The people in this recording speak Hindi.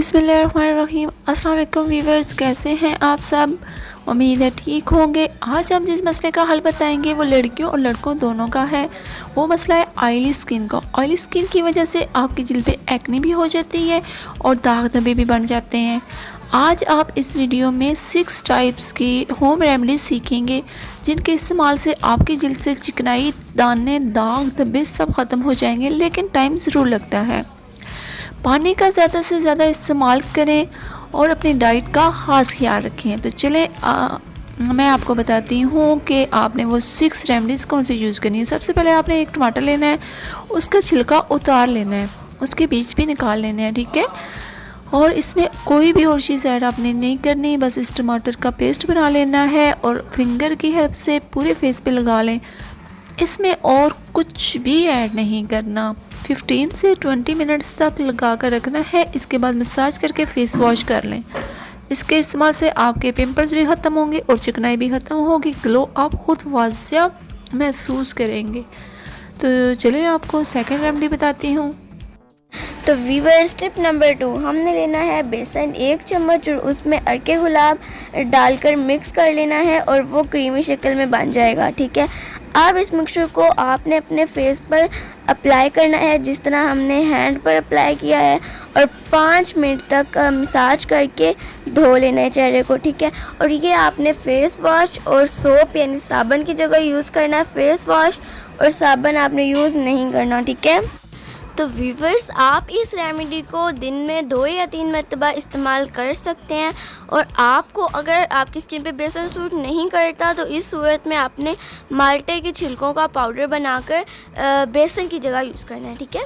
बिस्मिल्लाहिर्रहमानिर्रहीम। अस्सलाम वालेकुम वीवर्स, कैसे हैं आप सब? उम्मीद है ठीक होंगे। आज हम जिस मसले का हल बताएंगे वो लड़कियों और लड़कों दोनों का है। वो मसला है ऑयली स्किन का। ऑयली स्किन की वजह से आपकी जिल्द पे एक्ने भी हो जाती है और दाग धब्बे भी बन जाते हैं। आज आप इस वीडियो में 6 टाइप्स की होम रेमेडीज सीखेंगे जिनके इस्तेमाल से आपकी जिल्द से चिकनाई, दाने, दाग धब्बे सब ख़त्म हो जाएंगे, लेकिन टाइम ज़रूर लगता है। पानी का ज़्यादा से ज़्यादा इस्तेमाल करें और अपनी डाइट का ख़ास ख्याल रखें। तो चलें मैं आपको बताती हूँ कि आपने वो 6 रेमेडीज़ कौन सी यूज़ करनी है। सबसे पहले आपने एक टमाटर लेना है, उसका छिलका उतार लेना है, उसके बीज भी निकाल लेने हैं, ठीक है। और इसमें कोई भी और चीज़ ऐड आपने नहीं करनी, बस इस टमाटर का पेस्ट बना लेना है और फिंगर की हेल्प से पूरे फेस पे लगा लें। इसमें और कुछ भी ऐड नहीं करना। 15 से 20 मिनट्स तक लगा कर रखना है। इसके बाद मसाज करके फेस वॉश कर लें। इसके इस्तेमाल से आपके पिंपल्स भी ख़त्म होंगे और चिकनाई भी ख़त्म होगी। ग्लो आप खुद वाज़िया महसूस करेंगे। तो चलिए आपको सेकंड रेमेडी बताती हूँ। तो वीवर्स, टिप नंबर 2, हमने लेना है बेसन 1 चम्मच और उसमें अर्के गुलाब डालकर मिक्स कर लेना है और वो क्रीमी शक्ल में बन जाएगा, ठीक है। अब इस मिक्सचर को आपने अपने फेस पर अप्लाई करना है जिस तरह हमने हैंड पर अप्लाई किया है और 5 मिनट तक मसाज करके धो लेना है चेहरे को, ठीक है। और ये आपने फेस वॉश और सोप यानी साबुन की जगह यूज़ करना है। फेस वॉश और साबुन आपने यूज़ नहीं करना, ठीक है। तो व्यूवर्स, आप इस रेमेडी को दिन में 2 या 3 मरतबा इस्तेमाल कर सकते हैं। और आपको अगर आपकी स्किन पे बेसन सूट नहीं करता तो इस सूरत में आपने माल्टे के छिलकों का पाउडर बनाकर बेसन की जगह यूज़ करना है, ठीक है।